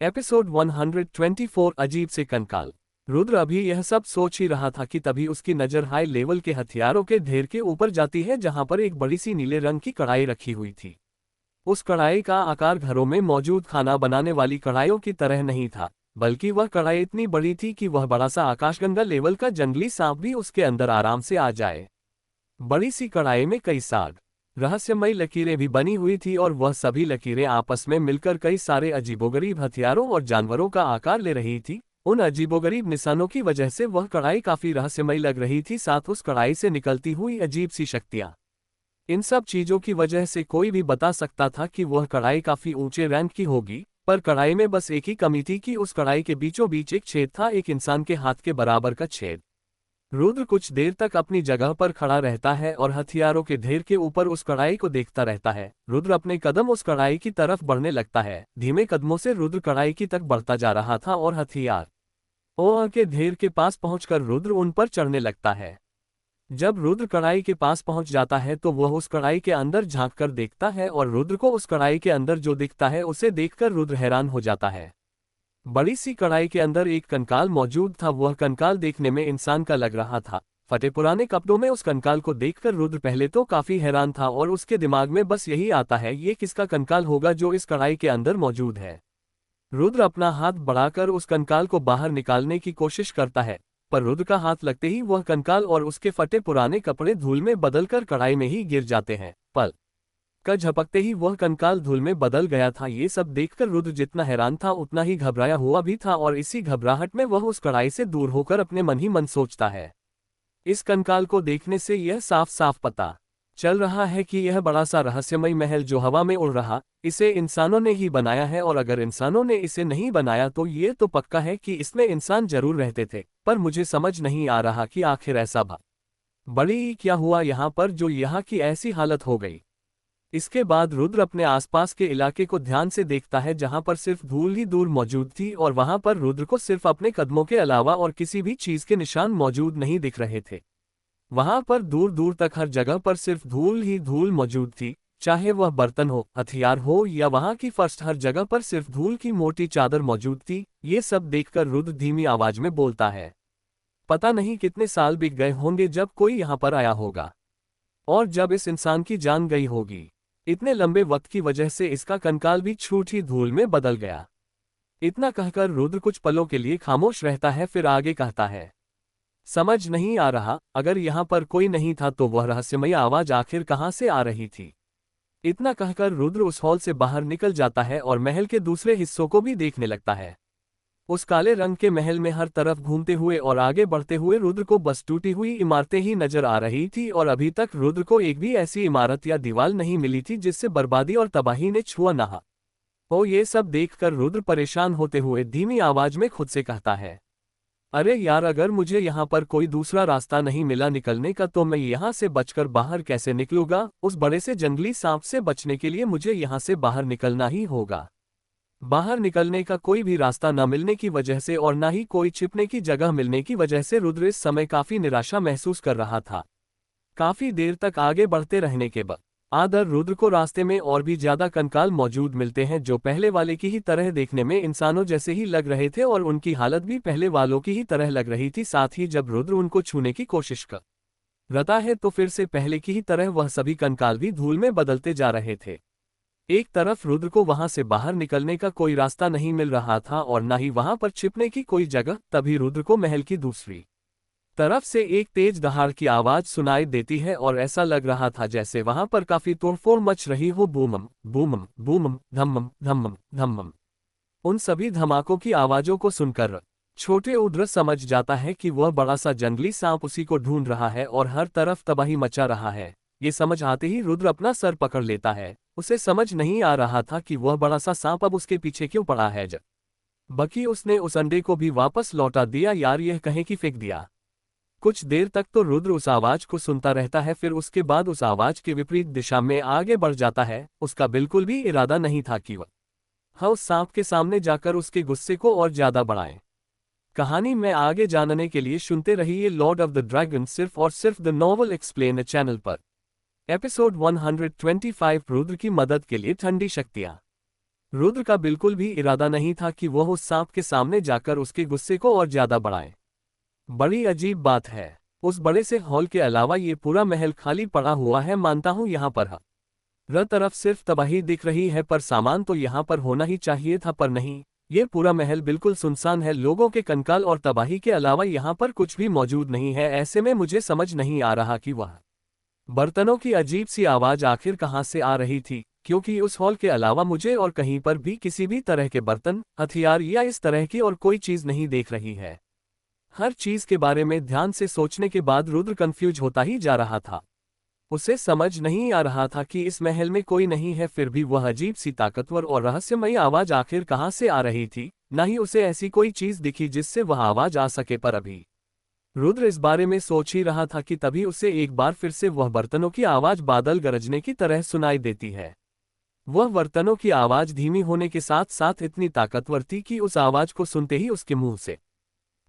Episode 124 अजीब से कंकाल। रुद्र अभी यह सब सोच ही रहा था कि तभी उसकी नजर हाई लेवल के हथियारों के ढेर के ऊपर जाती है, जहां पर एक बड़ी सी नीले रंग की कढ़ाई रखी हुई थी। उस कढ़ाई का आकार घरों में मौजूद खाना बनाने वाली कढ़ाइयों की तरह नहीं था, बल्कि वह कढ़ाई इतनी बड़ी थी कि वह बड़ा सा आकाशगंगा लेवल का जंगली सांप भी उसके अंदर आराम से आ जाए। बड़ी सी कढ़ाई में कई साग रहस्यमयी लकीरें भी बनी हुई थी, और वह सभी लकीरें आपस में मिलकर कई सारे अजीबोगरीब हथियारों और जानवरों का आकार ले रही थी। उन अजीबोगरीब निशानों की वजह से वह कढ़ाई काफी रहस्यमयी लग रही थी, साथ उस कढ़ाई से निकलती हुई अजीब सी शक्तियां। इन सब चीजों की वजह से कोई भी बता सकता था कि वह कढ़ाई काफी ऊंचे रैंक की होगी, पर कढ़ाई में बस एक ही कमी थी कि उस कढ़ाई के बीचों बीच एक छेद था, एक इंसान के हाथ के बराबर का छेद। रुद्र कुछ देर तक अपनी जगह पर खड़ा रहता है और हथियारों के ढेर के ऊपर उस कढ़ाई को देखता रहता है। रुद्र अपने कदम उस कढ़ाई की तरफ बढ़ने लगता है। धीमे कदमों से रुद्र कढ़ाई की तक बढ़ता जा रहा था और हथियार और के ढेर के पास पहुंचकर रुद्र उन पर चढ़ने लगता है। जब रुद्र कढ़ाई के पास पहुंच जाता है तो वह उस कढ़ाई के अंदर झांक कर देखता है, और रुद्र को उस कढ़ाई के अंदर जो दिखता है उसे देखकर रुद्र हैरान हो जाता है। बड़ी सी कढ़ाई के अंदर एक कंकाल मौजूद था। वह कंकाल देखने में इंसान का लग रहा था। फटे पुराने कपड़ों में उस कंकाल को देखकर रुद्र पहले तो काफी हैरान था, और उसके दिमाग में बस यही आता है, ये किसका कंकाल होगा जो इस कढ़ाई के अंदर मौजूद है। रुद्र अपना हाथ बढ़ाकर उस कंकाल को बाहर निकालने की कोशिश करता है, पर रुद्र का हाथ लगते ही वह कंकाल और उसके फटे पुराने कपड़े धूल में बदलकर कढ़ाई में ही गिर जाते हैं। पल का झपकते ही वह कंकाल धूल में बदल गया था। ये सब देखकर रुद्र जितना हैरान था उतना ही घबराया हुआ भी था, और इसी घबराहट में वह उस कढ़ाई से दूर होकर अपने मन ही मन सोचता है। इस कंकाल को देखने से यह साफ साफ पता चल रहा है कि यह बड़ा सा रहस्यमयी महल जो हवा में उड़ रहा, इसे इंसानों ने ही बनाया है, और अगर इंसानों ने इसे नहीं बनाया तो ये तो पक्का है कि इसमें इंसान जरूर रहते थे। पर मुझे समझ नहीं आ रहा कि आखिर ऐसा बड़ी क्या हुआ यहाँ पर जो यहाँ की ऐसी हालत हो गई। इसके बाद रुद्र अपने आसपास के इलाके को ध्यान से देखता है, जहां पर सिर्फ धूल ही धूल मौजूद थी, और वहां पर रुद्र को सिर्फ अपने कदमों के अलावा और किसी भी चीज के निशान मौजूद नहीं दिख रहे थे। वहां पर दूर दूर तक हर जगह पर सिर्फ धूल ही धूल मौजूद थी, चाहे वह बर्तन हो, हथियार हो या वहां की फर्श, हर जगह पर सिर्फ धूल की मोटी चादर मौजूद थी। ये सब देखकर रुद्र धीमी आवाज में बोलता है, पता नहीं कितने साल बीत गए होंगे जब कोई यहाँ पर आया होगा, और जब इस इंसान की जान गई होगी। इतने लंबे वक्त की वजह से इसका कंकाल भी छूटी धूल में बदल गया। इतना कहकर रुद्र कुछ पलों के लिए खामोश रहता है, फिर आगे कहता है, समझ नहीं आ रहा, अगर यहाँ पर कोई नहीं था तो वह रहस्यमयी आवाज आखिर कहाँ से आ रही थी। इतना कहकर रुद्र उस हॉल से बाहर निकल जाता है और महल के दूसरे हिस्सों को भी देखने लगता है। उस काले रंग के महल में हर तरफ घूमते हुए और आगे बढ़ते हुए रुद्र को बस टूटी हुई इमारतें ही नजर आ रही थी, और अभी तक रुद्र को एक भी ऐसी इमारत या दीवार नहीं मिली थी जिससे बर्बादी और तबाही ने छुआ न हो। ये सब देखकर रुद्र परेशान होते हुए धीमी आवाज में खुद से कहता है, अरे यार, अगर मुझे यहाँ पर कोई दूसरा रास्ता नहीं मिला निकलने का तो मैं यहाँ से बचकर बाहर कैसे निकलूंगा। उस बड़े से जंगली सांप से बचने के लिए मुझे यहाँ से बाहर निकलना ही होगा। बाहर निकलने का कोई भी रास्ता न मिलने की वजह से और न ही कोई छिपने की जगह मिलने की वजह से रुद्र इस समय काफी निराशा महसूस कर रहा था। काफी देर तक आगे बढ़ते रहने के बाद रुद्र को रास्ते में और भी ज्यादा कंकाल मौजूद मिलते हैं, जो पहले वाले की ही तरह देखने में इंसानों जैसे ही लग रहे थे, और उनकी हालत भी पहले वालों की ही तरह लग रही थी। साथ ही जब रुद्र उनको छूने की कोशिश कर रहा है तो फिर से पहले की ही तरह वह सभी कंकाल भी धूल में बदलते जा रहे थे। एक तरफ रुद्र को वहां से बाहर निकलने का कोई रास्ता नहीं मिल रहा था और न ही वहां पर छिपने की कोई जगह। तभी रुद्र को महल की दूसरी तरफ से एक तेज दहाड़ की आवाज सुनाई देती है, और ऐसा लग रहा था जैसे वहां पर काफी तोड़फोड़ मच रही हो। बूमम बूमम बूमम, धम्मम धम्मम धम्मम। उन सभी धमाकों की आवाजों को सुनकर छोटे रुद्र समझ जाता है कि वह बड़ा सा जंगली सांप उसी को ढूंढ रहा है और हर तरफ तबाही मचा रहा है। ये समझ आते ही रुद्र अपना सर पकड़ लेता है। उसे समझ नहीं आ रहा था कि वह बड़ा सा सांप अब उसके पीछे क्यों पड़ा है। जब बकी उसने उस अंडे को भी वापस लौटा दिया, यार यह कहीं की फेंक दिया। कुछ देर तक तो रुद्र उस आवाज को सुनता रहता है, फिर उसके बाद उस आवाज के विपरीत दिशा में आगे बढ़ जाता है। उसका बिल्कुल भी इरादा नहीं था कि वह उस सांप के सामने जाकर उसके गुस्से को और ज्यादा बढ़ाए। कहानी में आगे जानने के लिए सुनते रहिए लॉर्ड ऑफ द ड्रैगन, सिर्फ और सिर्फ द नॉवल एक्सप्लेन चैनल पर। एपिसोड 125 रुद्र की मदद के लिए ठंडी शक्तियां। रुद्र का बिल्कुल भी इरादा नहीं था कि वह उस सांप के सामने जाकर उसके गुस्से को और ज्यादा बढ़ाए। बड़ी अजीब बात है, उस बड़े से हॉल के अलावा ये पूरा महल खाली पड़ा हुआ है। मानता हूं यहाँ पर हर तरफ सिर्फ तबाही दिख रही है, पर सामान तो यहाँ पर होना ही चाहिए था, पर नहीं। ये पूरा महल बिल्कुल सुनसान है, लोगों के कंकाल और तबाही के अलावा यहाँ पर कुछ भी मौजूद नहीं है। ऐसे में मुझे समझ नहीं आ रहा कि वह बर्तनों की अजीब सी आवाज आखिर कहाँ से आ रही थी, क्योंकि उस हॉल के अलावा मुझे और कहीं पर भी किसी भी तरह के बर्तन, हथियार या इस तरह की और कोई चीज नहीं देख रही है। हर चीज के बारे में ध्यान से सोचने के बाद रुद्र कंफ्यूज होता ही जा रहा था। उसे समझ नहीं आ रहा था कि इस महल में कोई नहीं है, फिर भी वह अजीब सी ताकतवर और रहस्यमयी आवाज आखिर कहाँ से आ रही थी। न ही उसे ऐसी कोई चीज दिखी जिससे वह आवाज आ सके, पर अभी रुद्र इस बारे में सोच ही रहा था कि तभी उसे एक बार फिर से वह बर्तनों की आवाज बादल गरजने की तरह सुनाई देती है। वह बर्तनों की आवाज धीमी होने के साथ साथ इतनी ताकतवर थी कि उस आवाज को सुनते ही उसके मुंह से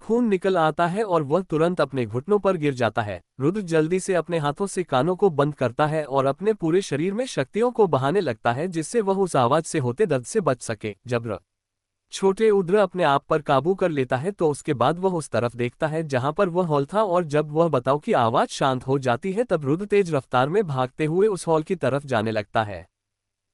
खून निकल आता है और वह तुरंत अपने घुटनों पर गिर जाता है। रुद्र जल्दी से अपने हाथों से कानों को बंद करता है और अपने पूरे शरीर में शक्तियों को बहाने लगता है जिससे वह उस आवाज से होते दर्द से बच सके। जब छोटे रुद्र अपने आप पर काबू कर लेता है तो उसके बाद वह उस तरफ देखता है जहां पर वह हॉल था, और जब वह बताओ की आवाज शांत हो जाती है तब रुद्र तेज रफ्तार में भागते हुए उस हॉल की तरफ जाने लगता है।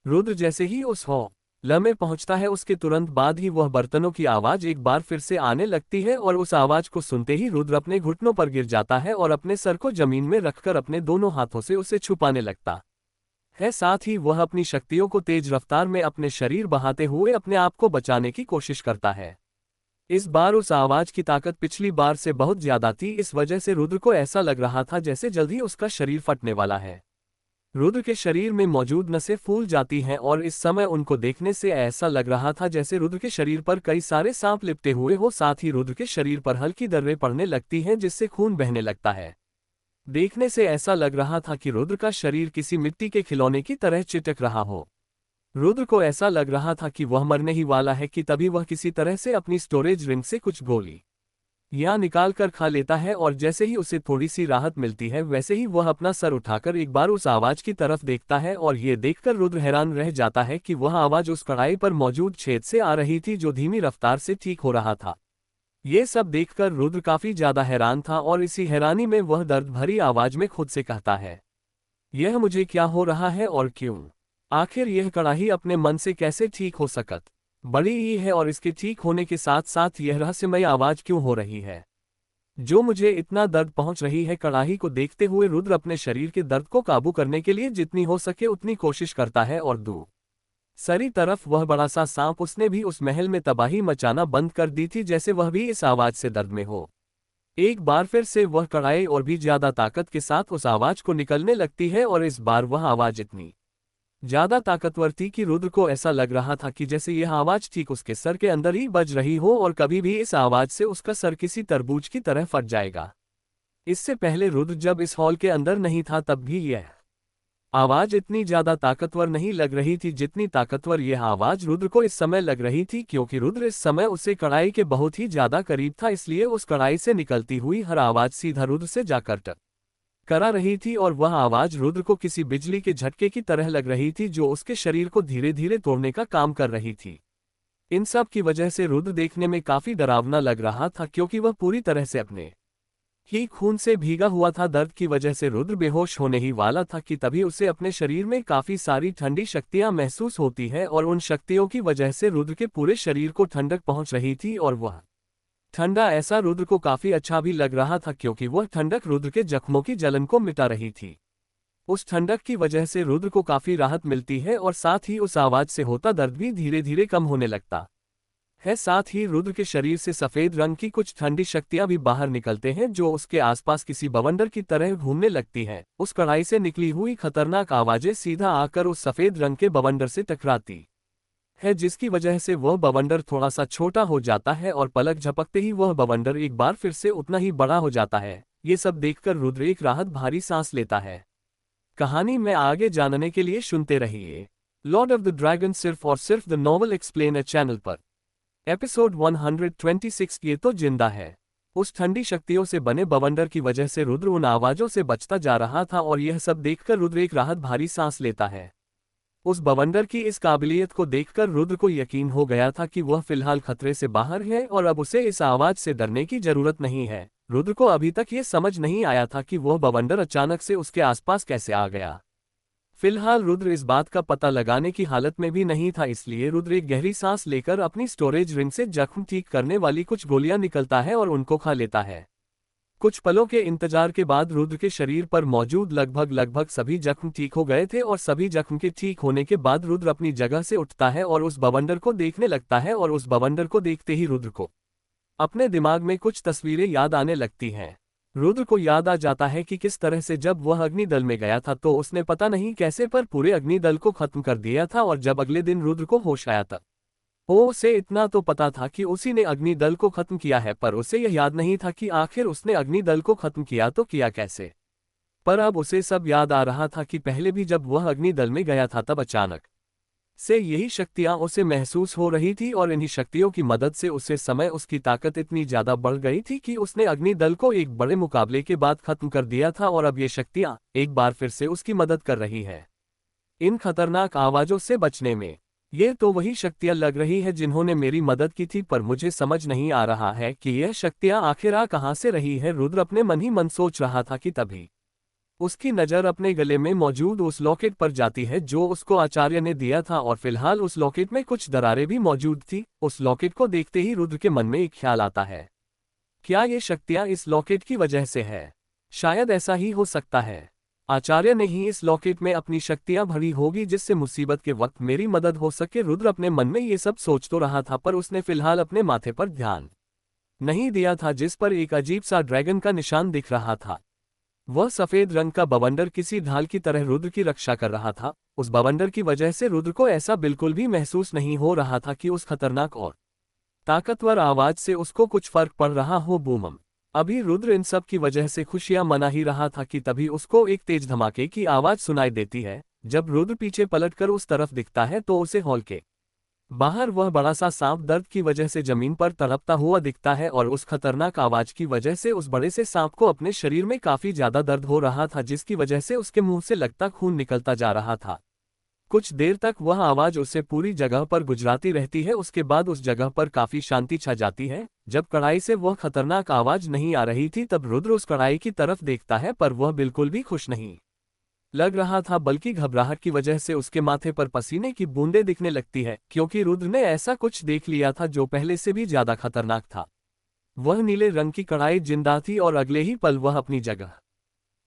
रुद्र जैसे ही उस हॉल में पहुंचता है उसके तुरंत बाद ही वह बर्तनों की आवाज एक बार फिर से आने लगती है, और उस आवाज को सुनते ही रुद्र अपने घुटनों पर गिर जाता है और अपने सर को जमीन में रखकर अपने दोनों हाथों से उसे छुपाने लगता है। साथ ही वह अपनी शक्तियों को तेज रफ्तार में अपने शरीर बहाते हुए अपने आप को बचाने की कोशिश करता है। इस बार उस आवाज की ताकत पिछली बार से बहुत ज्यादा थी, इस वजह से रुद्र को ऐसा लग रहा था जैसे जल्द ही उसका शरीर फटने वाला है। रुद्र के शरीर में मौजूद नसें फूल जाती हैं और इस समय उनको देखने से ऐसा लग रहा था जैसे रुद्र के शरीर पर कई सारे सांप लिपटे हुए हो। साथ ही रुद्र के शरीर पर हल्की दर्रें पड़ने लगती हैं जिससे खून बहने लगता है। देखने से ऐसा लग रहा था कि रुद्र का शरीर किसी मिट्टी के खिलौने की तरह चिटक रहा हो। रुद्र को ऐसा लग रहा था कि वह मरने ही वाला है कि तभी वह किसी तरह से अपनी स्टोरेज रिंग से कुछ गोली यहाँ निकाल कर खा लेता है, और जैसे ही उसे थोड़ी सी राहत मिलती है वैसे ही वह अपना सर उठाकर एक बार उस आवाज की तरफ देखता है, और ये देखकर रुद्र हैरान रह जाता है कि वह आवाज उस कढ़ाई पर मौजूद छेद से आ रही थी जो धीमी रफ्तार से ठीक हो रहा था। ये सब देखकर रुद्र काफी ज्यादा हैरान था और इसी हैरानी में वह दर्द भरी आवाज में खुद से कहता है, यह मुझे क्या हो रहा है और क्यों? आखिर यह कढ़ाई अपने मन से कैसे ठीक हो सकत बड़ी ही है, और इसके ठीक होने के साथ साथ यह रहस्यमय आवाज क्यों हो रही है जो मुझे इतना दर्द पहुंच रही है? कढ़ाई को देखते हुए रुद्र अपने शरीर के दर्द को काबू करने के लिए जितनी हो सके उतनी कोशिश करता है, और दूसरी तरफ वह बड़ा सा सांप, उसने भी उस महल में तबाही मचाना बंद कर दी थी जैसे वह भी इस आवाज से दर्द में हो। एक बार फिर से वह कढ़ाई और भी ज्यादा ताकत के साथ उस आवाज को निकलने लगती है, और इस बार वह आवाज इतनी ज्यादा ताकतवर थी कि रुद्र को ऐसा लग रहा था कि जैसे यह आवाज ठीक उसके सर के अंदर ही बज रही हो, और कभी भी इस आवाज से उसका सर किसी तरबूज की तरह फट जाएगा। इससे पहले रुद्र जब इस हॉल के अंदर नहीं था तब भी यह आवाज इतनी ज्यादा ताकतवर नहीं लग रही थी जितनी ताकतवर यह आवाज रुद्र को इस समय लग रही थी, क्योंकि रुद्र इस समय उसे कढ़ाई के बहुत ही ज्यादा करीब था। इसलिए उस कढ़ाई से निकलती हुई हर आवाज सीधा रुद्र से जाकर टकरा रही थी, और वह आवाज रुद्र को किसी बिजली के झटके की तरह लग रही थी जो उसके शरीर को धीरे धीरे तोड़ने का काम कर रही थी। इन सब की वजह से रुद्र देखने में काफी डरावना लग रहा था, क्योंकि वह पूरी तरह से अपने ही खून से भीगा हुआ था। दर्द की वजह से रुद्र बेहोश होने ही वाला था कि तभी उसे अपने शरीर में काफी सारी ठंडी शक्तियां महसूस होती है, और उन शक्तियों की वजह से रुद्र के पूरे शरीर को ठंडक पहुंच रही थी, और वह ठंडा ऐसा रुद्र को काफी अच्छा भी लग रहा था, क्योंकि वह ठंडक रुद्र के जख्मों की जलन को मिटा रही थी। उस ठंडक की वजह से रुद्र को काफी राहत मिलती है, और साथ ही उस आवाज से होता दर्द भी धीरे धीरे कम होने लगता है। साथ ही रुद्र के शरीर से सफेद रंग की कुछ ठंडी शक्तियां भी बाहर निकलते हैं जो उसके आसपास किसी बवंडर की तरह घूमने लगती हैं। उस कढ़ाई से निकली हुई खतरनाक आवाजें सीधा आकर उस सफेद रंग के बवंडर से टकराती है, जिसकी वजह से वह बवंडर थोड़ा सा छोटा हो जाता है, और पलक झपकते ही वह बवंडर एक बार फिर से उतना ही बड़ा हो जाता है। ये सब देखकर रुद्र एक राहत भारी सांस लेता है। कहानी में आगे जानने के लिए सुनते रहिए लॉर्ड ऑफ द ड्रैगन सिर्फ और सिर्फ द नॉवल एक्सप्लेनर चैनल पर। एपिसोड 126। ये तो जिंदा है। उस ठंडी शक्तियों से बने बवंडर की वजह से रुद्र उन आवाजों से बचता जा रहा था, और यह सब देखकर रुद्र एक राहत भारी सांस लेता है। उस बवंडर की इस काबिलियत को देखकर रुद्र को यकीन हो गया था कि वह फिलहाल खतरे से बाहर है और अब उसे इस आवाज से डरने की जरूरत नहीं है। रुद्र को अभी तक ये समझ नहीं आया था कि वह बवंडर अचानक से उसके आसपास कैसे आ गया। फिलहाल रुद्र इस बात का पता लगाने की हालत में भी नहीं था, इसलिए रुद्र एक गहरी सांस लेकर अपनी स्टोरेज रिंग से जख्म ठीक करने वाली कुछ गोलियां निकलता है और उनको खा लेता है। कुछ पलों के इंतजार के बाद रुद्र के शरीर पर मौजूद लगभग सभी जख्म ठीक हो गए थे और सभी जख्म के ठीक होने के बाद रुद्र अपनी जगह से उठता है और उस बवंडर को देखने लगता है और उस बवंडर को देखते ही रुद्र को अपने दिमाग में कुछ तस्वीरें याद आने लगती हैं। रुद्र को याद आ जाता है कि किस तरह से जब वह अग्निदल में गया था तो उसने पता नहीं कैसे पर पूरे अग्निदल को खत्म कर दिया था और जब अगले दिन रुद्र को होश आया था उसे इतना तो पता था कि उसी ने अग्निदल को खत्म किया है, पर उसे यह याद नहीं था कि आखिर उसने अग्निदल को खत्म किया तो किया कैसे। पर अब उसे सब याद आ रहा था कि पहले भी जब वह अग्निदल में गया था तब अचानक से यही शक्तियां उसे महसूस हो रही थी और इन्हीं शक्तियों की मदद से उसे समय उसकी ताकत इतनी ज्यादा बढ़ गई थी कि उसने अग्निदल को एक बड़े मुकाबले के बाद खत्म कर दिया था और अब ये शक्तियां एक बार फिर से उसकी मदद कर रही है इन खतरनाक आवाजों से बचने में। ये तो वही शक्तियां लग रही है जिन्होंने मेरी मदद की थी, पर मुझे समझ नहीं आ रहा है कि यह शक्तियां आखिर आ कहां से रही है। रुद्र अपने मन ही मन सोच रहा था कि तभी उसकी नज़र अपने गले में मौजूद उस लॉकेट पर जाती है जो उसको आचार्य ने दिया था और फिलहाल उस लॉकेट में कुछ दरारें भी मौजूद थी। उस लॉकेट को देखते ही रुद्र के मन में एक ख्याल आता है, क्या ये शक्तियां इस लॉकेट की वजह से है? शायद ऐसा ही हो सकता है। आचार्य ने ही इस लॉकेट में अपनी शक्तियां भरी होगी जिससे मुसीबत के वक्त मेरी मदद हो सके। रुद्र अपने मन में ये सब सोच तो रहा था, पर उसने फिलहाल अपने माथे पर ध्यान नहीं दिया था जिस पर एक अजीब सा ड्रैगन का निशान दिख रहा था। वह सफेद रंग का बवंडर किसी ढाल की तरह रुद्र की रक्षा कर रहा था। उस बवंडर की वजह से रुद्र को ऐसा बिल्कुल भी महसूस नहीं हो रहा था कि उस खतरनाक और ताकतवर आवाज से उसको कुछ फर्क पड़ रहा हो। बूमम। अभी रुद्र इन सब की वजह से खुशियां मना ही रहा था कि तभी उसको एक तेज धमाके की आवाज सुनाई देती है। जब रुद्र पीछे पलटकर उस तरफ दिखता है तो उसे हॉल के बाहर वह बड़ा सा सांप दर्द की वजह से जमीन पर तड़पता हुआ दिखता है और उस खतरनाक आवाज की वजह से उस बड़े से सांप को अपने शरीर में काफी ज्यादा दर्द हो रहा था, जिसकी वजह से उसके मुंह से लगता खून निकलता जा रहा था। कुछ देर तक वह आवाज उसे पूरी जगह पर गुजराती रहती है, उसके बाद उस जगह पर काफी शांति छा जाती है। जब कड़ाई से वह खतरनाक आवाज नहीं आ रही थी तब रुद्र उस कड़ाई की तरफ देखता है, पर वह बिल्कुल भी खुश नहीं लग रहा था, बल्कि घबराहट की वजह से उसके माथे पर पसीने की बूंदें दिखने लगती है, क्योंकि रुद्र ने ऐसा कुछ देख लिया था जो पहले से भी ज्यादा खतरनाक था। वह नीले रंग की कड़ाई जिंदा थी और अगले ही पल वह अपनी जगह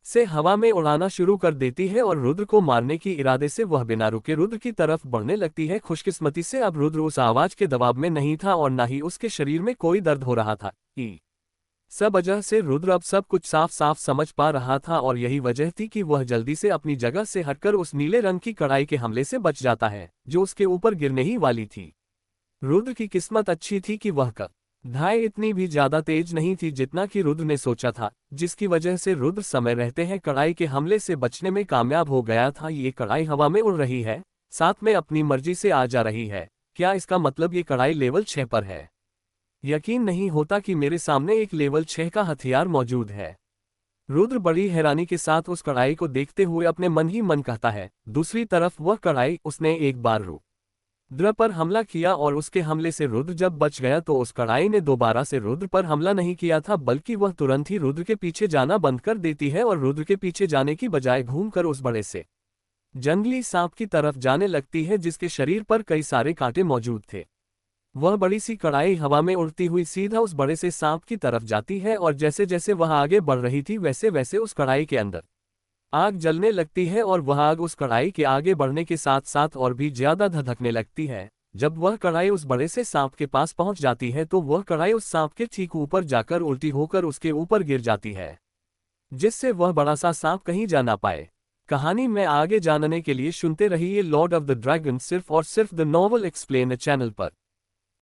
से हवा में उड़ाना शुरू कर देती है और रुद्र को मारने की इरादे से वह बिना रुके रुद्र की तरफ बढ़ने लगती है। खुशकिस्मती से अब रुद्र उस आवाज के दबाव में नहीं था और न ही उसके शरीर में कोई दर्द हो रहा था। सब वजह से रुद्र अब सब कुछ साफ साफ समझ पा रहा था और यही वजह थी कि वह जल्दी से अपनी जगह से हटकर उस नीले रंग की कड़ाई के हमले से बच जाता है जो उसके ऊपर गिरने ही वाली थी। रुद्र की किस्मत अच्छी थी कि वह धाय इतनी भी ज्यादा तेज नहीं थी जितना कि रुद्र ने सोचा था, जिसकी वजह से रुद्र समय रहते हैं कड़ाई के हमले से बचने में कामयाब हो गया था। ये कड़ाई हवा में उड़ रही है, साथ में अपनी मर्जी से आ जा रही है। क्या इसका मतलब ये कड़ाई लेवल 6 पर है? यकीन नहीं होता कि मेरे सामने एक लेवल 6 का हथियार मौजूद है। रुद्र बड़ी हैरानी के साथ उस कड़ाई को देखते हुए अपने मन ही मन कहता है। दूसरी तरफ वह कड़ाई, उसने एक बार रुद्र पर हमला किया और उसके हमले से रुद्र जब बच गया तो उस कड़ाई ने दोबारा से रुद्र पर हमला नहीं किया था, बल्कि वह तुरंत ही रुद्र के पीछे जाना बंद कर देती है और रुद्र के पीछे जाने की बजाय घूमकर उस बड़े से जंगली सांप की तरफ जाने लगती है जिसके शरीर पर कई सारे कांटे मौजूद थे। वह बड़ी सी कड़ाई हवा में उड़ती हुई सीधा उस बड़े से सांप की तरफ जाती है और जैसे जैसे वह आगे बढ़ रही थी वैसे वैसे उस कड़ाई के अंदर आग जलने लगती है और वह आग उस कड़ाई के आगे बढ़ने के साथ साथ और भी ज्यादा धधकने लगती है। जब वह कड़ाई उस बड़े से सांप के पास पहुंच जाती है तो वह कड़ाई उस सांप के ठीक ऊपर जाकर उल्टी होकर उसके ऊपर गिर जाती है, जिससे वह बड़ा सा सांप कहीं जा ना पाए। कहानी में आगे जानने के लिए सुनते रहिए लॉर्ड ऑफ द ड्रैगन सिर्फ और सिर्फ द नॉवल एक्सप्लेन चैनल पर।